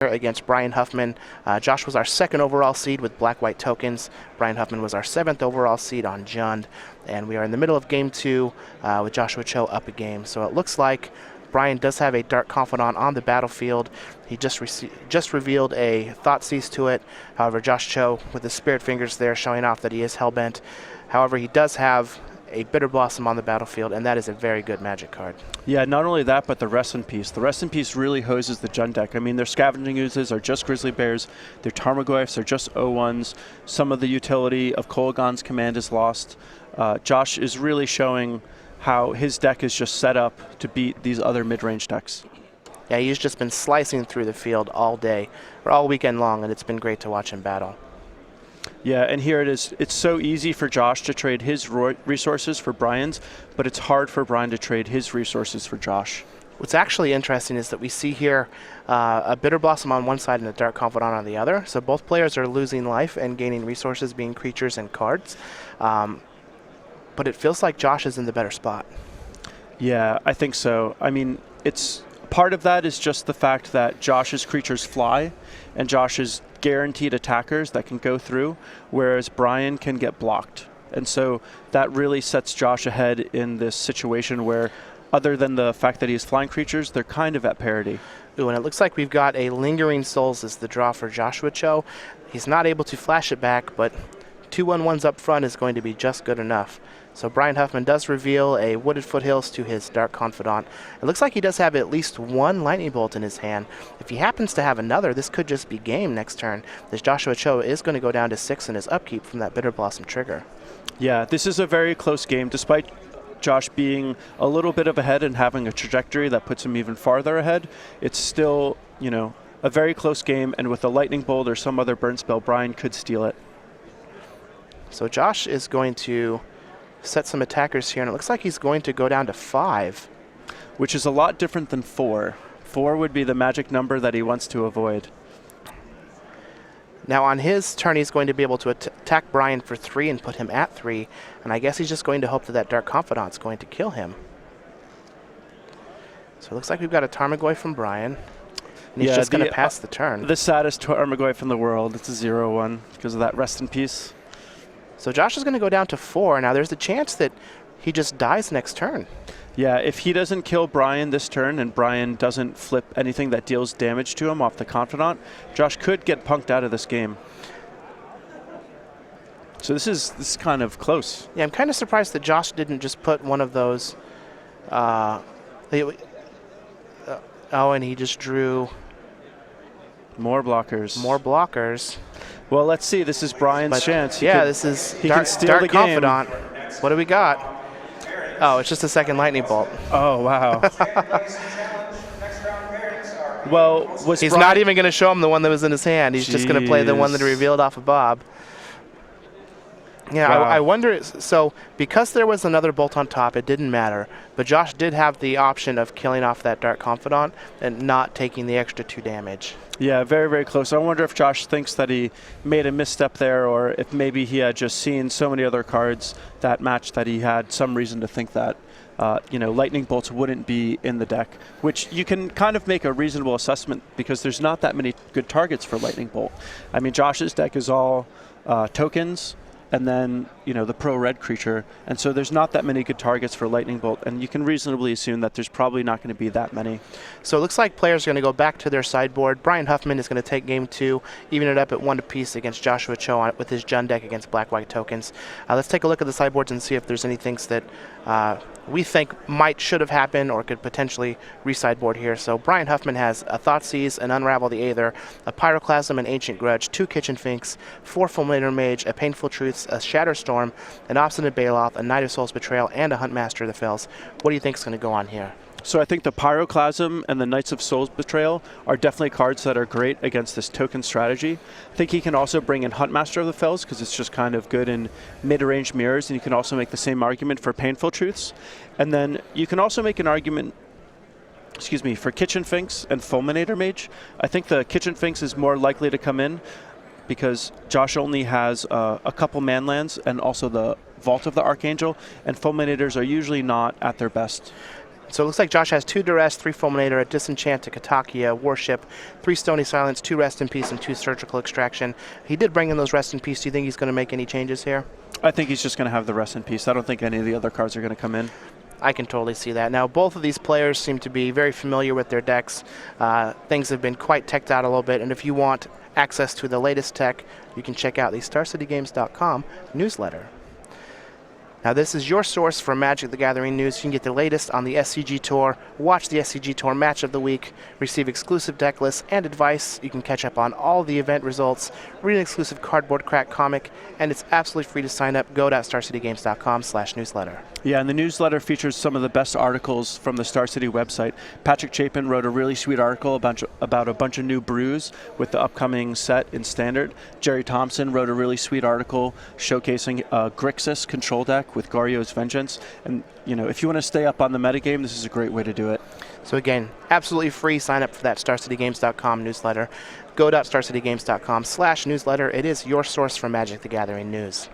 against Brian Huffman. Josh was our 2nd overall seed with black-white tokens. Brian Huffman was our 7th overall seed on Jund. And we are in the middle of game 2 with Joshua Cho up a game. So it looks like Brian does have a Dark Confidant on the battlefield. He just revealed a Thoughtseize to it. However, Josh Cho with his Spirit Fingers there showing off that he is Hellbent. However, he does have a Bitter Blossom on the battlefield, and that is a very good Magic card. Yeah, not only that, but the Rest in Peace. The Rest in Peace really hoses the Jund deck. I mean, their Scavenging Oozes are just Grizzly Bears. Their Tarmogoyfs are just O1s. Some of the utility of Kolaghan's Command is lost. Josh is really showing how his deck is just set up to beat these other mid-range decks. Yeah, he's just been slicing through the field all day, or all weekend long, and it's been great to watch him battle. Yeah, and here it is. It's so easy for Josh to trade his resources for Brian's, but it's hard for Brian to trade his resources for Josh. What's actually interesting is that we see here a Bitter Blossom on one side and a Dark Confidant on the other. So both players are losing life and gaining resources, being creatures and cards. But it feels like Josh is in the better spot. Yeah, I think so. I mean, it's part of that is just the fact that Josh's creatures fly, and Josh's guaranteed attackers that can go through, whereas Brian can get blocked. And so that really sets Josh ahead in this situation where, other than the fact that he has flying creatures, they're kind of at parity. Ooh, and it looks like we've got a Lingering Souls as the draw for Joshua Cho. He's not able to flash it back, but 2/1/1s up front is going to be just good enough. So Brian Huffman does reveal a Wooded Foothills to his Dark Confidant. It looks like he does have at least one Lightning Bolt in his hand. If he happens to have another, this could just be game next turn, as Joshua Cho is going to go down to 6 in his upkeep from that Bitter Blossom trigger. Yeah, this is a very close game. Despite Josh being a little bit of ahead and having a trajectory that puts him even farther ahead, it's still, you know, a very close game, and with a Lightning Bolt or some other burn spell, Brian could steal it. So Josh is going to set some attackers here, and it looks like he's going to go down to 5. Which is a lot different than 4. 4 would be the magic number that he wants to avoid. Now on his turn, he's going to be able to attack Brian for 3 and put him at 3, and I guess he's just going to hope that that Dark Confidant's going to kill him. So it looks like we've got a Tarmogoyf from Brian, and he's just going to pass the turn. The saddest Tarmogoyf in the world. It's a 0/1 because of that Rest in Peace. So Josh is going to go down to 4. Now there's a chance that he just dies next turn. Yeah, if he doesn't kill Brian this turn and Brian doesn't flip anything that deals damage to him off the Confidant, Josh could get punked out of this game. So this is kind of close. Yeah, I'm kind of surprised that Josh didn't just put one of those. Oh, and he just drew more blockers. More blockers. Well, let's see. This is Brian's chance. This is Dark Confidant. What do we got? Oh, it's just a second Lightning Bolt. Oh, wow. Well, he's not even going to show him the one that was in his hand. He's just going to play the one that he revealed off of Bob. Yeah, wow. I wonder, so because there was another bolt on top, it didn't matter. But Josh did have the option of killing off that Dark Confidant and not taking the extra 2 damage. Yeah, very, very close. I wonder if Josh thinks that he made a misstep there, or if maybe he had just seen so many other cards that match that he had some reason to think that Lightning Bolts wouldn't be in the deck, which you can kind of make a reasonable assessment because there's not that many good targets for Lightning Bolt. I mean, Josh's deck is all tokens, and then, the pro-red creature. And so there's not that many good targets for Lightning Bolt, and you can reasonably assume that there's probably not going to be that many. So it looks like players are going to go back to their sideboard. Brian Huffman is going to take game 2, even it up at 1 apiece against Joshua Cho with his Jund deck against black-white tokens. Let's take a look at the sideboards and see if there's any things that we think should have happened or could potentially re-sideboard here. So Brian Huffman has a Thoughtseize, an Unravel the Aether, a Pyroclasm, an Ancient Grudge, 2 Kitchen Finks, 4 Fulminator Mage, a Painful Truths, a Shatterstorm, an Obstinate Baloth, a Knight of Souls Betrayal, and a Huntmaster of the Fells. What do you think is going to go on here? So I think the Pyroclasm and the Knights of Souls Betrayal are definitely cards that are great against this token strategy. I think he can also bring in Huntmaster of the Fells because it's just kind of good in mid-range mirrors, and you can also make the same argument for Painful Truths. And then you can also make an argument for Kitchen Finks and Fulminator Mage. I think the Kitchen Finks is more likely to come in because Josh only has a couple manlands and also the Vault of the Archangel, and Fulminators are usually not at their best. So it looks like Josh has 2 Duress, 3 Fulminator, a Disenchant, a Katakia, Warship, 3 Stony Silence, 2 Rest in Peace, and 2 Surgical Extraction. He did bring in those Rest in Peace. Do you think he's going to make any changes here? I think he's just going to have the Rest in Peace. I don't think any of the other cards are going to come in. I can totally see that. Now, both of these players seem to be very familiar with their decks. Things have been quite teched out a little bit, and if you want access to the latest tech, you can check out the StarCityGames.com newsletter. Now, this is your source for Magic the Gathering news. You can get the latest on the SCG Tour, watch the SCG Tour Match of the Week, receive exclusive deck lists and advice. You can catch up on all the event results, read an exclusive Cardboard Crack comic, and it's absolutely free to sign up. Go.starcitygames.com/newsletter. Yeah, and the newsletter features some of the best articles from the Star City website. Patrick Chapin wrote a really sweet article about a bunch of new brews with the upcoming set in Standard. Jerry Thompson wrote a really sweet article showcasing Grixis control deck with Gario's Vengeance. And, you know, if you want to stay up on the metagame, this is a great way to do it. So again, absolutely free. Sign up for that StarCityGames.com newsletter. Go.starcitygames.com/newsletter. It is your source for Magic the Gathering news.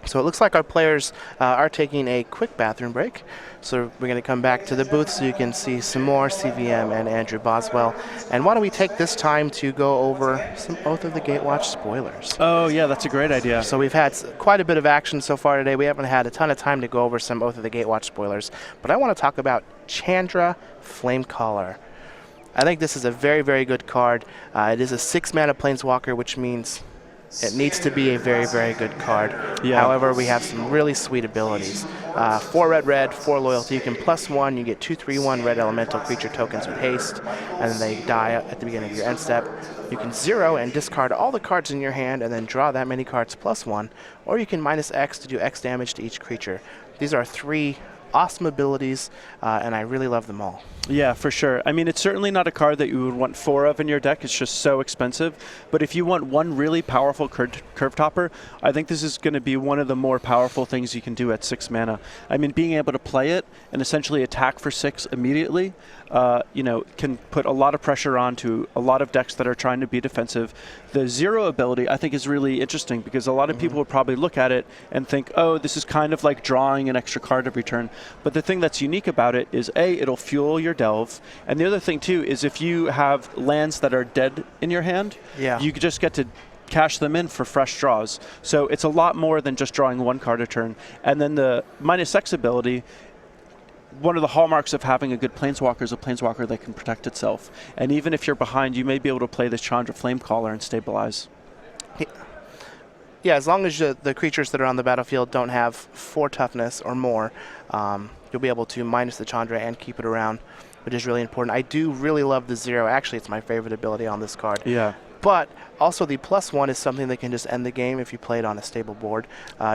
So it looks like our players are taking a quick bathroom break. So we're going to come back to the booth so you can see some more CVM and Andrew Boswell. And why don't we take this time to go over some Oath of the Gatewatch spoilers. Oh, yeah, that's a great idea. So we've had quite a bit of action so far today. We haven't had a ton of time to go over some Oath of the Gatewatch spoilers. But I want to talk about Chandra Flamecaller. I think this is a very, very good card. It is a 6-mana Planeswalker, which means it needs to be a very, very good card. Yeah. However, we have some really sweet abilities. 4 red, 4 loyalty. You can +1. You get 2/3/1 red elemental creature tokens with haste, and then they die at the beginning of your end step. You can 0 and discard all the cards in your hand and then draw that many cards +1, or you can -X to do X damage to each creature. These are 3 awesome abilities, and I really love them all. Yeah, for sure. I mean, it's certainly not a card that you would want 4 of in your deck. It's just so expensive. But if you want one really powerful curve topper, I think this is going to be one of the more powerful things you can do at 6 mana. I mean, being able to play it and essentially attack for 6 immediately, you know, can put a lot of pressure onto a lot of decks that are trying to be defensive. The 0 ability, I think, is really interesting because a lot of people would probably look at it and think, oh, this is kind of like drawing an extra card every turn. But the thing that's unique about it is, A, it'll fuel your delve, and the other thing too is if you have lands that are dead in your hand, you just get to cash them in for fresh draws. So it's a lot more than just drawing 1 card a turn. And then the -X ability, one of the hallmarks of having a good Planeswalker is a Planeswalker that can protect itself. And even if you're behind, you may be able to play this Chandra Flamecaller and stabilize. Yeah, as long as the creatures that are on the battlefield don't have 4 toughness or more, you'll be able to minus the Chandra and keep it around, which is really important. I do really love the 0. Actually, it's my favorite ability on this card. Yeah. But also the +1 is something that can just end the game if you play it on a stable board.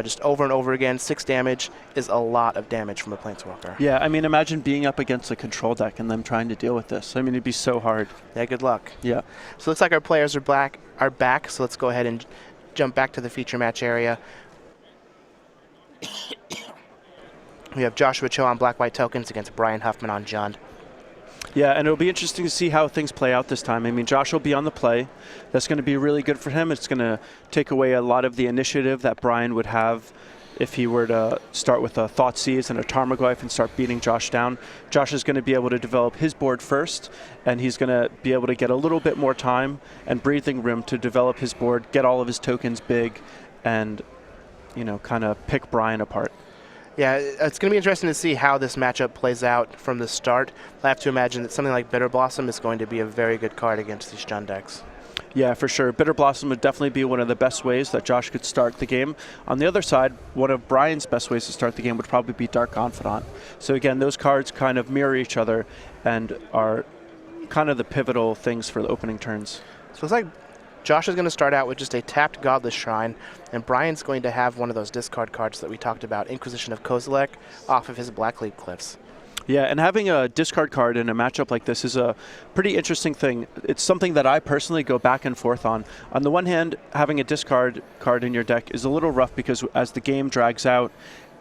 Just over and over again, 6 damage is a lot of damage from a Planeswalker. Yeah, I mean, imagine being up against a control deck and them trying to deal with this. I mean, it'd be so hard. Yeah, good luck. Yeah. So it looks like our players are back, so let's go ahead and jump back to the feature match area. We have Joshua Cho on Black-White Tokens against Brian Huffman on Jund. Yeah, and it'll be interesting to see how things play out this time. I mean, Josh will be on the play. That's going to be really good for him. It's going to take away a lot of the initiative that Brian would have if he were to start with a Thoughtseize and a Tarmogoyf and start beating Josh down. Josh is going to be able to develop his board first, and he's going to be able to get a little bit more time and breathing room to develop his board, get all of his tokens big, and, you know, kind of pick Brian apart. Yeah, it's going to be interesting to see how this matchup plays out from the start. I have to imagine that something like Bitter Blossom is going to be a very good card against these Jund decks. Yeah, for sure. Bitter Blossom would definitely be one of the best ways that Josh could start the game. On the other side, one of Brian's best ways to start the game would probably be Dark Confidant. So again, those cards kind of mirror each other and are kind of the pivotal things for the opening turns. So it's like Josh is going to start out with just a tapped Godless Shrine, and Brian's going to have one of those discard cards that we talked about, Inquisition of Kozilek, off of his Blackleaf Cliffs. Yeah, and having a discard card in a matchup like this is a pretty interesting thing. It's something that I personally go back and forth on. On the one hand, having a discard card in your deck is a little rough because as the game drags out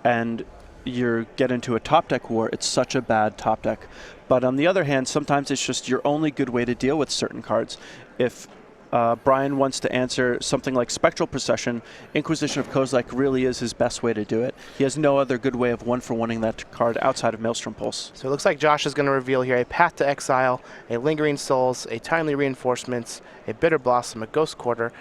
and you get into a top deck war, it's such a bad top deck. But on the other hand, sometimes it's just your only good way to deal with certain cards. If Brian wants to answer something like Spectral Procession, Inquisition of Kozilek really is his best way to do it. He has no other good way of one-for-oneing that card outside of Maelstrom Pulse. So it looks like Josh is going to reveal here a Path to Exile, a Lingering Souls, a Timely Reinforcements, a Bitter Blossom, a Ghost Quarter,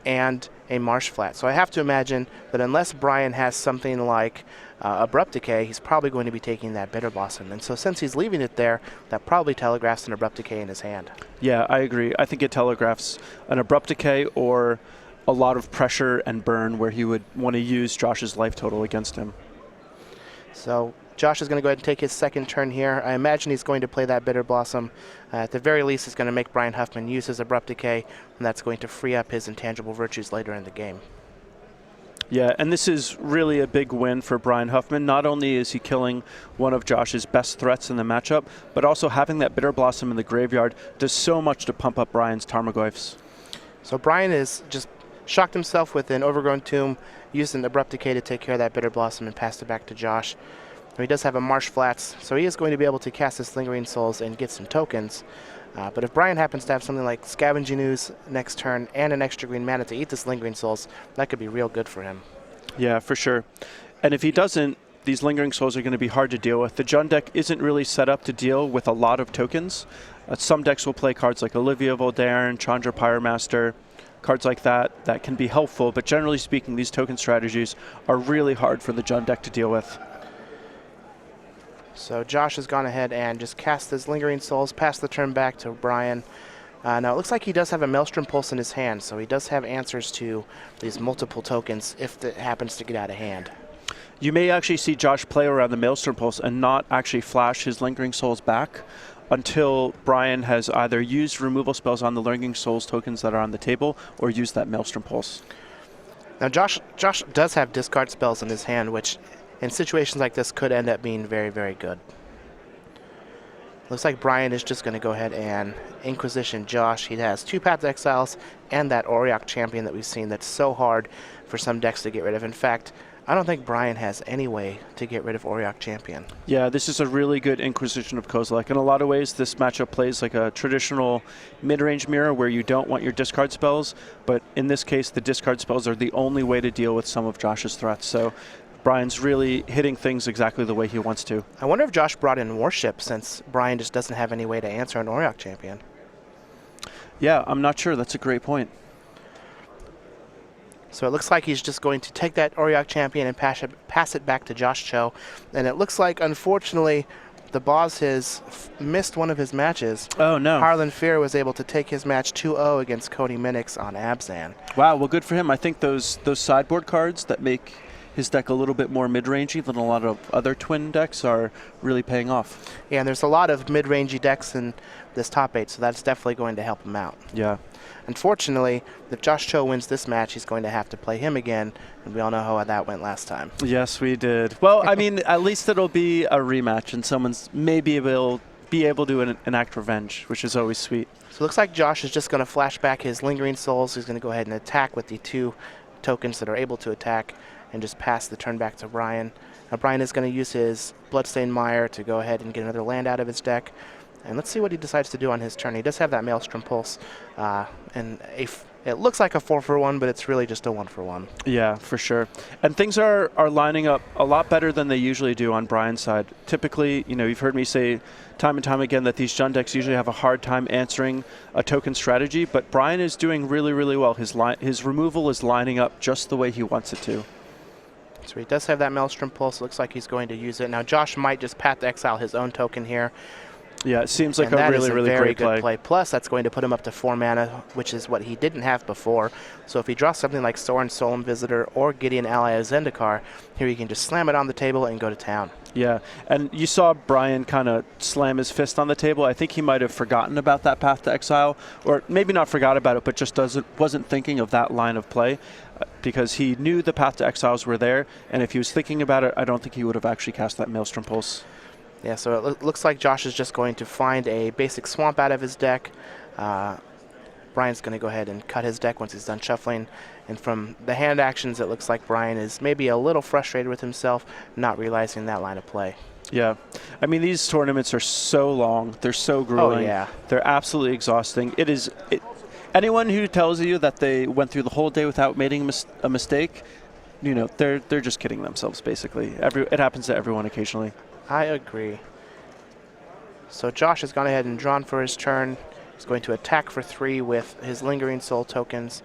and a Marsh Flat. So I have to imagine that unless Brian has something like Abrupt Decay, he's probably going to be taking that Bitter Blossom. And so since he's leaving it there, that probably telegraphs an Abrupt Decay in his hand. Yeah, I agree. I think it telegraphs an Abrupt Decay or a lot of pressure and burn where he would want to use Josh's life total against him. So Josh is going to go ahead and take his second turn here. I imagine he's going to play that Bitter Blossom. At the very least, it's going to make Brian Huffman use his Abrupt Decay, and that's going to free up his Intangible Virtues later in the game. Yeah, and this is really a big win for Brian Huffman. Not only is he killing one of Josh's best threats in the matchup, but also having that Bitter Blossom in the graveyard does so much to pump up Brian's Tarmogoyfs. So Brian is just shocked himself with an Overgrown Tomb, used an Abrupt Decay to take care of that Bitter Blossom and passed it back to Josh. He does have a Marsh Flats, so he is going to be able to cast his Lingering Souls and get some tokens. But if Brian happens to have something like Scavenging Ooze next turn and an extra green mana to eat this Lingering Souls, that could be real good for him. Yeah, for sure. And if he doesn't, these Lingering Souls are going to be hard to deal with. The Jund deck isn't really set up to deal with a lot of tokens. Some decks will play cards like Olivia Voldaren, Chandra Pyromaster, cards like that that can be helpful, but generally speaking, these token strategies are really hard for the Jund deck to deal with. So Josh has gone ahead and just cast his Lingering Souls, passed the turn back to Brian. Now it looks like he does have a Maelstrom Pulse in his hand, so he does have answers to these multiple tokens if it happens to get out of hand. You may actually see Josh play around the Maelstrom Pulse and not actually flash his Lingering Souls back until Brian has either used removal spells on the Lingering Souls tokens that are on the table or used that Maelstrom Pulse. Now Josh does have discard spells in his hand, which in situations like this could end up being very, very good. Looks like Brian is just going to go ahead and Inquisition Josh. He has two Path to Exiles and that Auriok Champion that we've seen that's so hard for some decks to get rid of. In fact, I don't think Brian has any way to get rid of Auriok Champion. Yeah, this is a really good Inquisition of Kozilek. In a lot of ways, this matchup plays like a traditional mid-range mirror where you don't want your discard spells, but in this case, the discard spells are the only way to deal with some of Josh's threats. So Brian's really hitting things exactly the way he wants to. I wonder if Josh brought in Warship since Brian just doesn't have any way to answer an Auriok Champion. Yeah, I'm not sure. That's a great point. So it looks like he's just going to take that Auriok Champion and pass it back to Josh Cho. And it looks like, unfortunately, the boss has missed one of his matches. Oh, no. Harlan Fear was able to take his match 2-0 against Cody Minix on Abzan. Wow, well, good for him. I think those sideboard cards that make his deck a little bit more mid-rangey than a lot of other twin decks are really paying off. Yeah, and there's a lot of mid-rangey decks in this top 8, so that's definitely going to help him out. Yeah. Unfortunately, if Josh Cho wins this match, he's going to have to play him again, and we all know how that went last time. Yes, we did. Well, I mean, at least it'll be a rematch, and someone's maybe will be able to enact revenge, which is always sweet. So it looks like Josh is just going to flash back his Lingering Souls. He's going to go ahead and attack with the two tokens that are able to attack and just pass the turn back to Brian. Now Brian is going to use his Bloodstained Mire to go ahead and get another land out of his deck. And let's see what he decides to do on his turn. He does have that Maelstrom Pulse, and it looks like a 4-for-1, but it's really just a 1-for-1. Yeah, for sure. And things are lining up a lot better than they usually do on Brian's side. Typically, you know, you've heard me say time and time again that these Jund decks usually have a hard time answering a token strategy, but Brian is doing really, really well. His removal is lining up just the way he wants it to. So he does have that Maelstrom Pulse. Looks like he's going to use it. Now Josh might just Path to Exile his own token here. Yeah, it seems like a really, really great good play. Plus, that's going to put him up to 4 mana, which is what he didn't have before. So if he draws something like Sorin Solemn Visitor or Gideon Ally of Zendikar, here he can just slam it on the table and go to town. Yeah, and you saw Brian kind of slam his fist on the table. I think he might have forgotten about that Path to Exile, or maybe not forgot about it, but just wasn't thinking of that line of play because he knew the Path to Exiles were there, and if he was thinking about it, I don't think he would have actually cast that Maelstrom Pulse. Yeah, so it looks like Josh is just going to find a basic swamp out of his deck. Brian's going to go ahead and cut his deck once he's done shuffling. And from the hand actions, it looks like Brian is maybe a little frustrated with himself, not realizing that line of play. Yeah. I mean, these tournaments are so long. They're so grueling. Oh, yeah. They're absolutely exhausting. anyone who tells you that they went through the whole day without making a mistake, they're just kidding themselves, basically. It happens to everyone occasionally. I agree. So Josh has gone ahead and drawn for his turn. He's going to attack for 3 with his Lingering Soul tokens,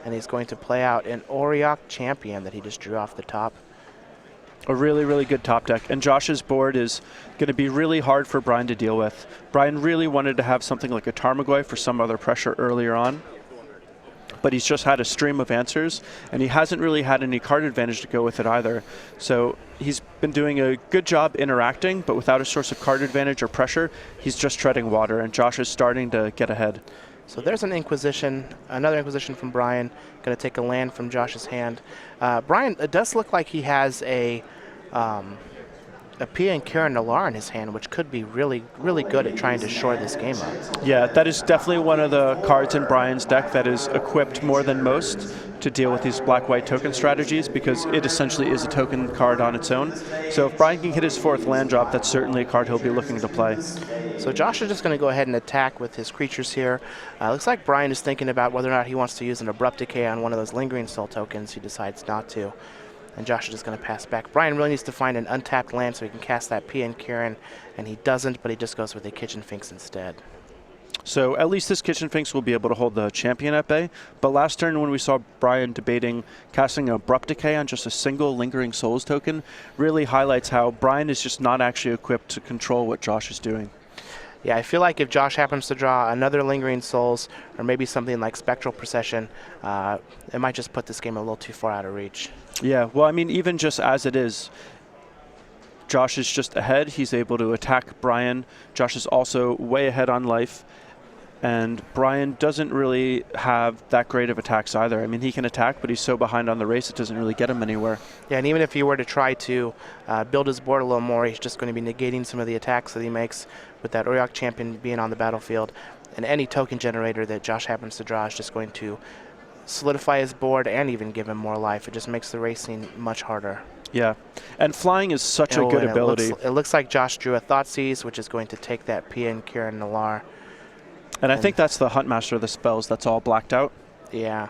and he's going to play out an Auriok Champion that he just drew off the top. A really, really good top deck. And Josh's board is going to be really hard for Brian to deal with. Brian really wanted to have something like a Tarmogoyf for some other pressure earlier on, but he's just had a stream of answers, and he hasn't really had any card advantage to go with it either. So he's been doing a good job interacting, but without a source of card advantage or pressure, he's just treading water, and Josh is starting to get ahead. So there's an Inquisition, another Inquisition from Brian. Going to take a land from Josh's hand. Brian, it does look like he has a Pia and Kieran Nalaar in his hand, which could be really, really good at trying to shore this game up. Yeah, that is definitely one of the cards in Brian's deck that is equipped more than most to deal with these black-white token strategies, because it essentially is a token card on its own. So if Brian can hit his 4th land drop, that's certainly a card he'll be looking to play. So Josh is just going to go ahead and attack with his creatures here. Looks like Brian is thinking about whether or not he wants to use an Abrupt Decay on one of those Lingering Soul tokens. He decides not to. And Josh is just going to pass back. Brian really needs to find an untapped land so he can cast that Pia and Kieran, and he doesn't, but he just goes with a Kitchen Finks instead. So at least this Kitchen Finks will be able to hold the champion at bay. But last turn when we saw Brian debating casting an Abrupt Decay on just a single Lingering Souls token really highlights how Brian is just not actually equipped to control what Josh is doing. Yeah, I feel like if Josh happens to draw another Lingering Souls or maybe something like Spectral Procession, it might just put this game a little too far out of reach. Yeah, well, I mean, even just as it is, Josh is just ahead. He's able to attack Brian. Josh is also way ahead on life. And Brian doesn't really have that great of attacks either. I mean, he can attack, but he's so behind on the race, it doesn't really get him anywhere. Yeah, and even if he were to try to build his board a little more, he's just going to be negating some of the attacks that he makes with that Auriok Champion being on the battlefield. And any token generator that Josh happens to draw is just going to solidify his board and even give him more life. It just makes the racing much harder. Yeah, and flying is such a good ability. It looks like Josh drew a Thoughtseize, which is going to take that Pia and Kieran Nalaar. And I think that's the Huntmaster of the spells that's all blacked out. Yeah.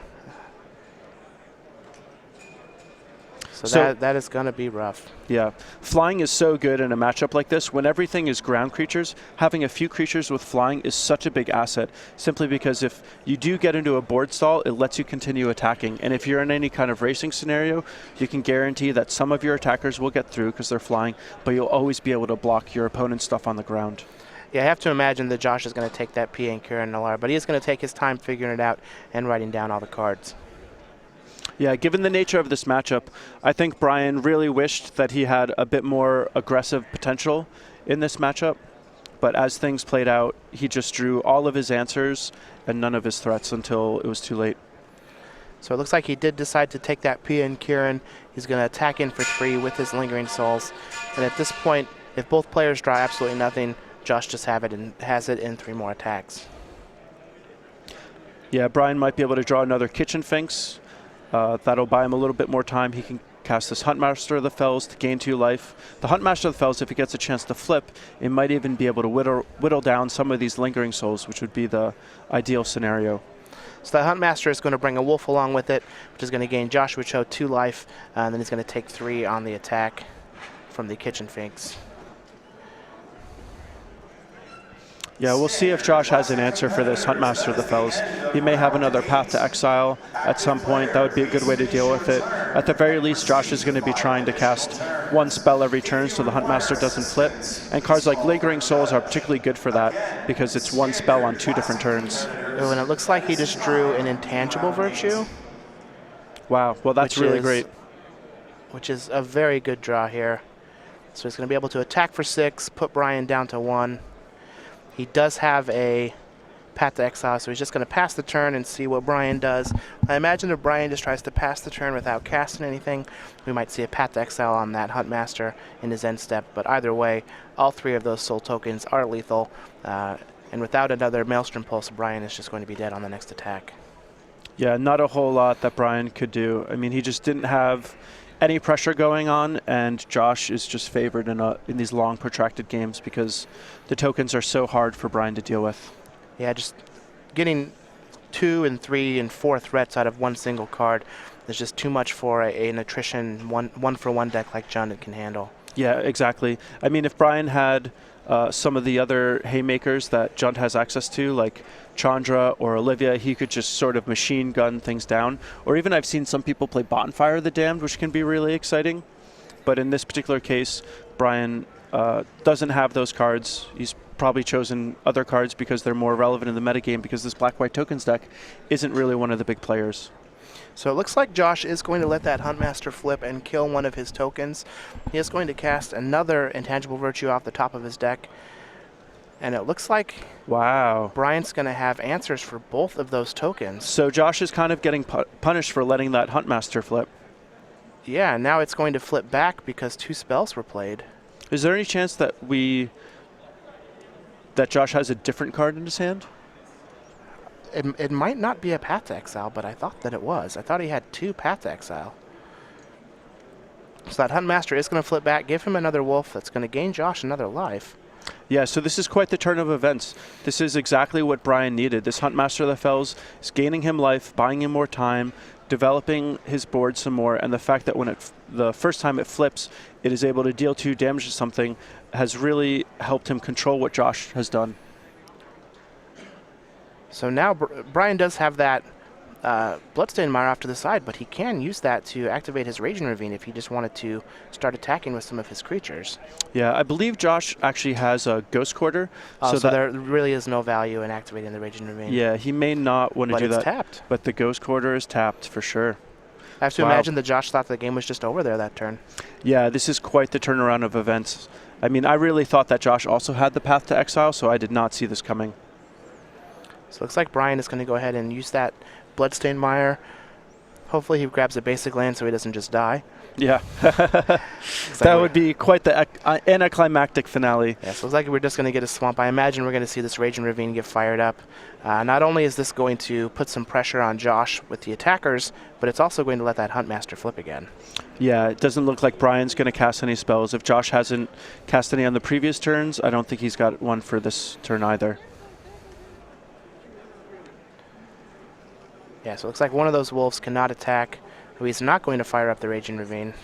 So that is going to be rough. Yeah. Flying is so good in a matchup like this. When everything is ground creatures, having a few creatures with flying is such a big asset, simply because if you do get into a board stall, it lets you continue attacking. And if you're in any kind of racing scenario, you can guarantee that some of your attackers will get through because they're flying, but you'll always be able to block your opponent's stuff on the ground. Yeah, I have to imagine that Josh is going to take that Pia and Kieran Nalaar, but he is going to take his time figuring it out and writing down all the cards. Yeah, given the nature of this matchup, I think Brian really wished that he had a bit more aggressive potential in this matchup. But as things played out, he just drew all of his answers and none of his threats until it was too late. So it looks like he did decide to take that Pia and Kieran. He's going to attack in for 3 with his Lingering Souls. And at this point, if both players draw absolutely nothing, Josh just has it in 3 more attacks. Yeah, Brian might be able to draw another Kitchen Finks. That'll buy him a little bit more time. He can cast this Huntmaster of the Fells to gain 2 life. The Huntmaster of the Fells, if he gets a chance to flip, it might even be able to whittle down some of these Lingering Souls, which would be the ideal scenario. So the Huntmaster is going to bring a wolf along with it, which is going to gain Joshua Cho 2 life, and then he's going to take 3 on the attack from the Kitchen Finks. Yeah, we'll see if Josh has an answer for this Huntmaster of the Fells. He may have another Path to Exile at some point. That would be a good way to deal with it. At the very least, Josh is going to be trying to cast 1 spell every turn so the Huntmaster doesn't flip. And cards like Lingering Souls are particularly good for that because it's 1 spell on 2 different turns. Oh, and it looks like he just drew an Intangible Virtue. Wow, well that's really great. Which is a very good draw here. So he's going to be able to attack for 6, put Brian down to 1. He does have a Path to Exile, so he's just going to pass the turn and see what Brian does. I imagine if Brian just tries to pass the turn without casting anything, we might see a Path to Exile on that Huntmaster in his end step. But either way, all 3 of those soul tokens are lethal. And without another Maelstrom Pulse, Brian is just going to be dead on the next attack. Yeah, not a whole lot that Brian could do. I mean, he just didn't have any pressure going on, and Josh is just favored in these long, protracted games because the tokens are so hard for Brian to deal with. Yeah, just getting 2 and 3 and 4 threats out of one single card. There's just too much for an attrition one-for-one deck like Jund can handle. Yeah, exactly. I mean, if Brian had some of the other haymakers that Jund has access to, like Chandra or Olivia, he could just sort of machine gun things down. Or even I've seen some people play Bonfire of the Damned, which can be really exciting. But in this particular case, Brian doesn't have those cards. He's probably chosen other cards because they're more relevant in the metagame, because this black-white tokens deck isn't really one of the big players. So it looks like Josh is going to let that Huntmaster flip and kill one of his tokens. He is going to cast another Intangible Virtue off the top of his deck. And it looks like wow, Brian's going to have answers for both of those tokens. So Josh is kind of getting punished for letting that Huntmaster flip. Yeah, now it's going to flip back because 2 spells were played. Is there any chance that Josh has a different card in his hand? It might not be a Path to Exile, but I thought that it was. I thought he had 2 Path to Exile. So that Huntmaster is going to flip back, give him another wolf that's going to gain Josh another life. Yeah, so this is quite the turn of events. This is exactly what Brian needed. This Huntmaster of the Fells is gaining him life, buying him more time, developing his board some more, and the fact that when the first time it flips, it is able to deal 2 damage to something has really helped him control what Josh has done. So now Brian does have that Bloodstained Mire off to the side, but he can use that to activate his Raging Ravine if he just wanted to start attacking with some of his creatures. Yeah, I believe Josh actually has a Ghost Quarter. So there really is no value in activating the Raging Ravine. Yeah, he may not want to do that. But it's tapped. But the Ghost Quarter is tapped for sure. I have to imagine that Josh thought the game was just over there that turn. Yeah, this is quite the turnaround of events. I mean, I really thought that Josh also had the Path to Exile, so I did not see this coming. So it looks like Brian is going to go ahead and use that Bloodstained Mire. Hopefully he grabs a basic land so he doesn't just die. Yeah. That would be quite the anticlimactic finale. Yeah, so it's like we're just going to get a swamp. I imagine we're going to see this Raging Ravine get fired up. Not only is this going to put some pressure on Josh with the attackers, but it's also going to let that Huntmaster flip again. Yeah, it doesn't look like Brian's going to cast any spells. If Josh hasn't cast any on the previous turns, I don't think he's got one for this turn either. Yeah, so it looks like one of those wolves cannot attack. He's not going to fire up the Raging Ravine.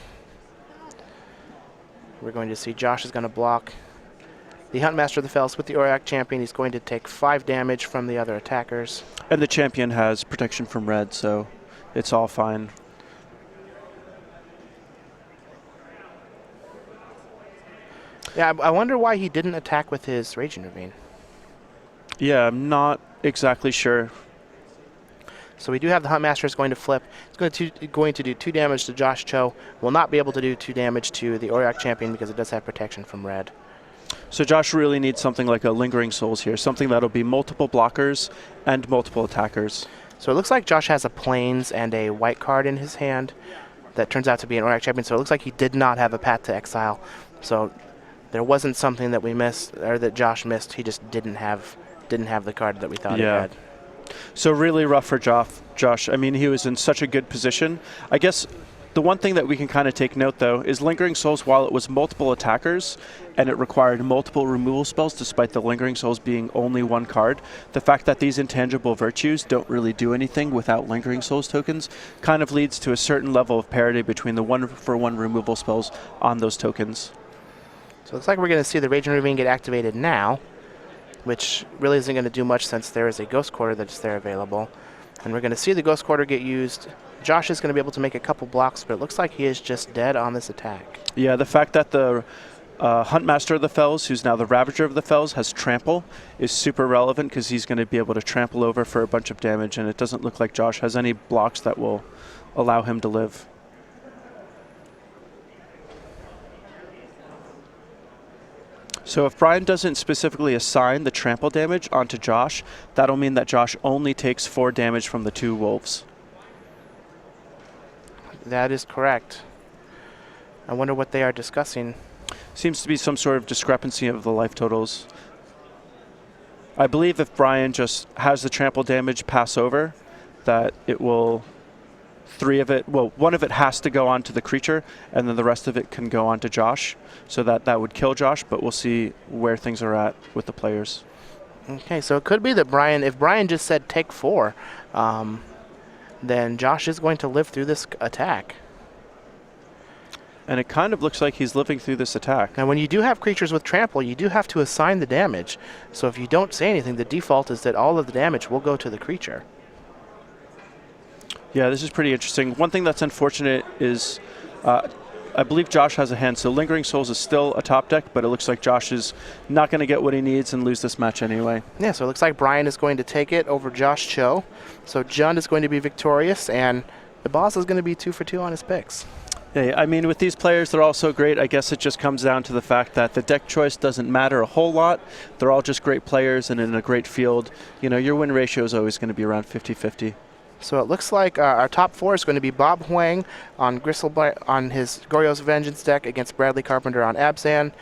We're going to see Josh is going to block the Huntmaster of the Fells with the Auric Champion. He's going to take 5 damage from the other attackers. And the champion has protection from red, so it's all fine. Yeah, I wonder why he didn't attack with his Raging Ravine. Yeah, I'm not exactly sure. So we do have the Huntmaster is going to flip. It's going to do 2 damage to Josh Cho. Will not be able to do 2 damage to the Auric Champion because it does have protection from red. So Josh really needs something like a Lingering Souls here, something that'll be multiple blockers and multiple attackers. So it looks like Josh has a Plains and a white card in his hand that turns out to be an Auric Champion. So it looks like he did not have a Path to Exile. So there wasn't something that we missed or that Josh missed. He just didn't have the card that we thought he had. So really rough for Josh. I mean, he was in such a good position. I guess the one thing that we can kind of take note, though, is Lingering Souls, while it was multiple attackers and it required multiple removal spells, despite the Lingering Souls being only 1 card, the fact that these Intangible Virtues don't really do anything without Lingering Souls tokens kind of leads to a certain level of parity between the 1-for-1 removal spells on those tokens. So it looks like we're going to see the Raging Ravine get activated now, which really isn't going to do much since there is a Ghost Quarter that's there available. And we're going to see the Ghost Quarter get used. Josh is going to be able to make a couple blocks, but it looks like he is just dead on this attack. Yeah, the fact that the Huntmaster of the Fells, who's now the Ravager of the Fells, has Trample is super relevant because he's going to be able to trample over for a bunch of damage, and it doesn't look like Josh has any blocks that will allow him to live. So if Brian doesn't specifically assign the trample damage onto Josh, that'll mean that Josh only takes 4 damage from the 2 wolves. That is correct. I wonder what they are discussing. Seems to be some sort of discrepancy of the life totals. I believe if Brian just has the trample damage pass over, that it will... 1 of it has to go on to the creature, and then the rest of it can go on to Josh. So that would kill Josh, but we'll see where things are at with the players. Okay, so it could be that Brian, if Brian just said take 4, then Josh is going to live through this attack. And it kind of looks like he's living through this attack. Now, when you do have creatures with trample, you do have to assign the damage. So if you don't say anything, the default is that all of the damage will go to the creature. Yeah, this is pretty interesting. One thing that's unfortunate is I believe Josh has a hand, so Lingering Souls is still a top deck, but it looks like Josh is not going to get what he needs and lose this match anyway. Yeah, so it looks like Brian is going to take it over Josh Cho. So Jund is going to be victorious, and the boss is going to be 2 for 2 on his picks. Yeah, I mean, with these players, they're all so great. I guess it just comes down to the fact that the deck choice doesn't matter a whole lot. They're all just great players and in a great field. You know, your win ratio is always going to be around 50-50. So it looks like our top 4 is going to be Bob Huang on on his Goryo's Vengeance deck against Bradley Carpenter on Abzan.